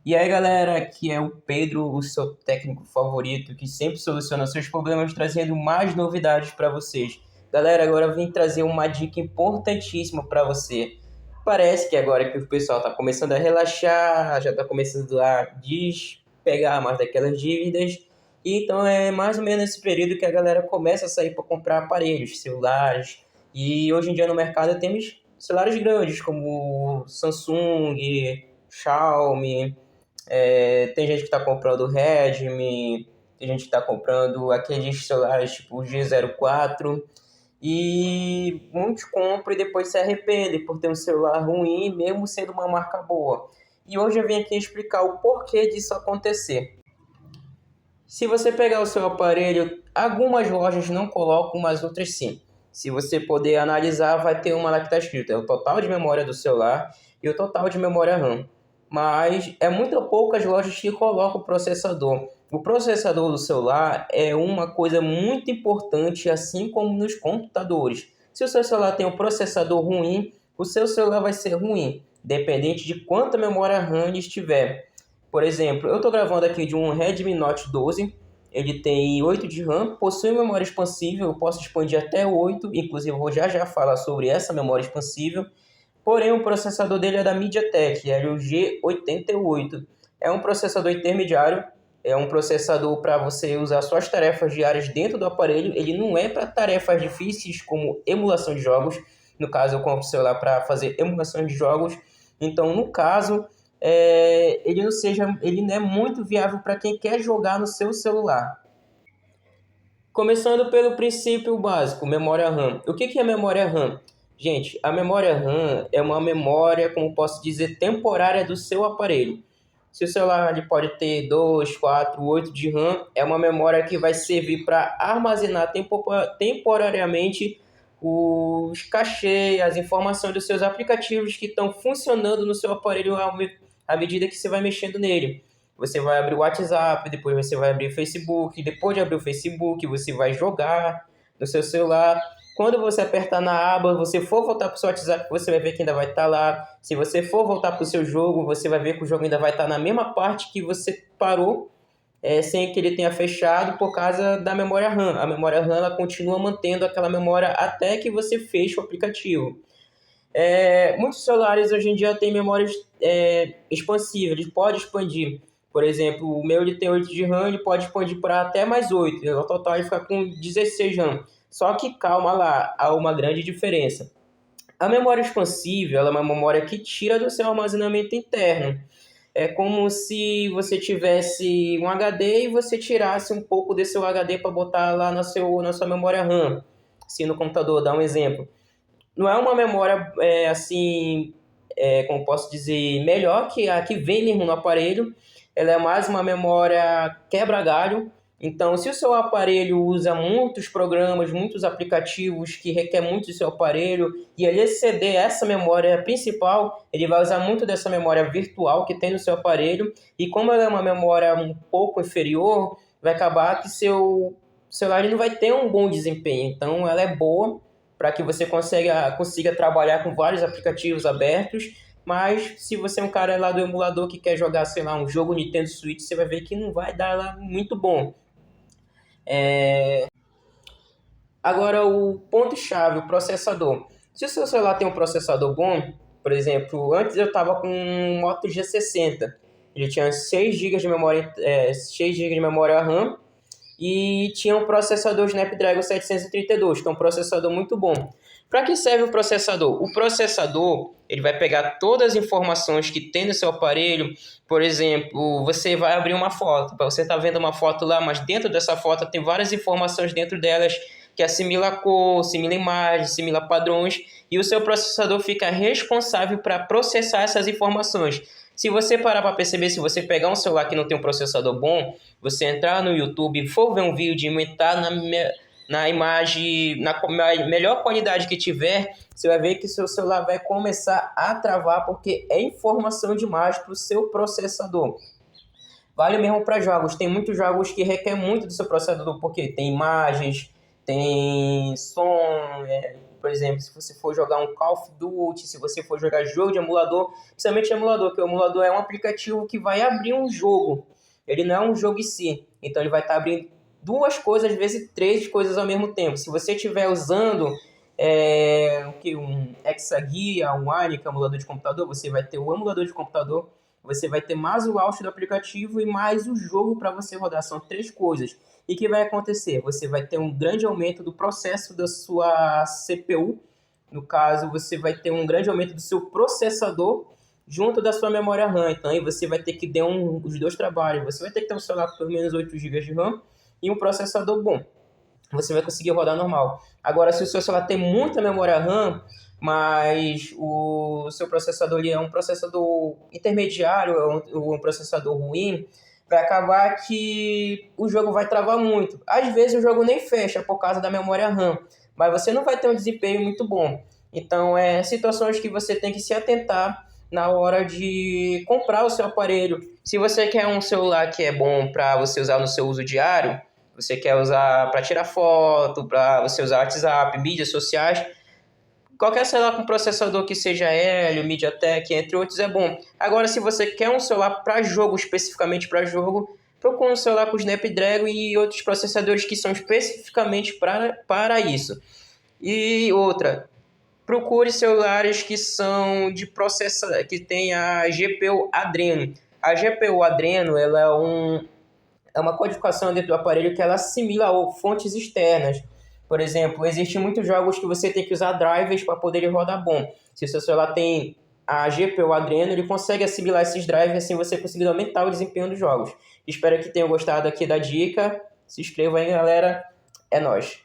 E aí, galera, aqui é o Pedro, o seu técnico favorito, que sempre soluciona seus problemas, trazendo mais novidades para vocês. Galera, agora eu vim trazer uma dica importantíssima para você. Parece que agora que o pessoal está começando a relaxar, já está começando a despegar mais daquelas dívidas. Então é mais ou menos esse período que a galera começa a sair para comprar aparelhos, celulares. E hoje em dia no mercado temos celulares grandes como Samsung, Xiaomi. Tem gente que está comprando o Redmi, tem gente que está comprando aqueles celulares tipo o G04 e muitos compram e depois se arrependem por ter um celular ruim, mesmo sendo uma marca boa. E hoje eu vim aqui explicar o porquê disso acontecer. Se você pegar o seu aparelho, algumas lojas não colocam, mas outras sim. Se você poder analisar, vai ter uma lá que está escrito, é o total de memória do celular e o total de memória RAM. Mas é muito poucas lojas que colocam o processador. O processador do celular é uma coisa muito importante, assim como nos computadores. Se o seu celular tem um processador ruim, o seu celular vai ser ruim, dependente de quanta memória RAM ele estiver. Por exemplo, eu estou gravando aqui de um Redmi Note 12, ele tem 8 de RAM, possui memória expansível, eu posso expandir até 8, inclusive eu vou já falar sobre essa memória expansível. Porém, o processador dele é da MediaTek, é o G88. É um processador intermediário, é um processador para você usar suas tarefas diárias dentro do aparelho. Ele não é para tarefas difíceis como emulação de jogos. No caso, eu compro o celular para fazer emulação de jogos. Então, no caso, ele não é muito viável para quem quer jogar no seu celular. Começando pelo princípio básico, memória RAM. O que é memória RAM? Gente, a memória RAM é uma memória, como posso dizer, temporária do seu aparelho. Se o celular ele pode ter 2, 4, 8 de RAM, é uma memória que vai servir para armazenar temporariamente os cachês, as informações dos seus aplicativos que estão funcionando no seu aparelho à medida que você vai mexendo nele. Você vai abrir o WhatsApp, depois você vai abrir o Facebook, depois de abrir o Facebook, você vai jogar no seu celular. Quando você apertar na aba, você for voltar para o seu WhatsApp, você vai ver que ainda vai estar lá. Se você for voltar para o seu jogo, você vai ver que o jogo ainda vai estar na mesma parte que você parou, sem que ele tenha fechado por causa da memória RAM. A memória RAM ela continua mantendo aquela memória até que você feche o aplicativo. Muitos celulares hoje em dia têm memórias expansivas, ele pode expandir. Por exemplo, o meu ele tem 8 de RAM, ele pode expandir para até mais 8. No total ele fica com 16 RAM. Só que calma lá, há uma grande diferença. A memória expansível ela é uma memória que tira do seu armazenamento interno. É como se você tivesse um HD e você tirasse um pouco desse seu HD para botar lá na sua memória RAM. Se no computador, dá um exemplo. Não é uma memória como posso dizer, melhor que a que vem mesmo no aparelho. Ela é mais uma memória quebra-galho. Então, se o seu aparelho usa muitos programas, muitos aplicativos que requer muito do seu aparelho, e ele exceder essa memória principal, ele vai usar muito dessa memória virtual que tem no seu aparelho, e como ela é uma memória um pouco inferior, vai acabar que seu celular ele não vai ter um bom desempenho. Então, ela é boa para que você consiga trabalhar com vários aplicativos abertos, mas se você é um cara lá do emulador que quer jogar, sei lá, um jogo Nintendo Switch, você vai ver que não vai dar lá muito bom. Agora, o ponto-chave, o processador. Se o seu celular tem um processador bom, por exemplo, antes eu estava com um Moto G60. Ele tinha 6 GB de memória, 6 GB de memória RAM e tinha um processador Snapdragon 732, que é um processador muito bom. Para que serve o processador? O processador ele vai pegar todas as informações que tem no seu aparelho. Por exemplo, você vai abrir uma foto. Você está vendo uma foto lá, mas dentro dessa foto tem várias informações dentro delas que assimila cor, assimila imagem, assimila padrões. E o seu processador fica responsável para processar essas informações. Se você parar para perceber, se você pegar um celular que não tem um processador bom, você entrar no YouTube e for ver um vídeo e aumentar na imagem, na melhor qualidade que tiver, você vai ver que seu celular vai começar a travar porque é informação demais para o seu processador. Vale mesmo para jogos. Tem muitos jogos que requerem muito do seu processador porque tem imagens, tem som, por exemplo, se você for jogar um Call of Duty, se você for jogar jogo de emulador, principalmente emulador, que o emulador é um aplicativo que vai abrir um jogo, ele não é um jogo em si, então ele vai estar abrindo duas coisas, às vezes três coisas ao mesmo tempo. Se você estiver usando um Exaguia, um Wine, que é um emulador de computador, você vai ter o emulador de computador, você vai ter mais o launcher do aplicativo e mais o jogo para você rodar. São três coisas. E o que vai acontecer? Você vai ter um grande aumento do processo da sua CPU. No caso, você vai ter um grande aumento do seu processador junto da sua memória RAM. Então, aí você vai ter que ter os dois trabalhos. Você vai ter que ter um celular com pelo menos 8 GB de RAM e um processador bom. Você vai conseguir rodar normal. Agora, se o seu celular tem muita memória RAM, mas o seu processador é um processador intermediário, é um processador ruim, vai acabar que o jogo vai travar muito. Às vezes o jogo nem fecha por causa da memória RAM, mas você não vai ter um desempenho muito bom. Então, situações que você tem que se atentar na hora de comprar o seu aparelho. Se você quer um celular que é bom para você usar no seu uso diário, você quer usar para tirar foto, para você usar WhatsApp, mídias sociais, qualquer celular com processador que seja Helio, MediaTek, entre outros, é bom. Agora, se você quer um celular para jogo, especificamente para jogo, procure um celular com Snapdragon e outros processadores que são especificamente para isso. E outra, procure celulares que são de processador, que tem a GPU Adreno. A GPU Adreno, ela é uma codificação dentro do aparelho que ela assimila fontes externas. Por exemplo, existem muitos jogos que você tem que usar drivers para poder rodar bom. Se o seu celular tem a GPU Adreno, ele consegue assimilar esses drivers, assim você conseguir aumentar o desempenho dos jogos. Espero que tenham gostado aqui da dica. Se inscreva aí, galera. É nóis.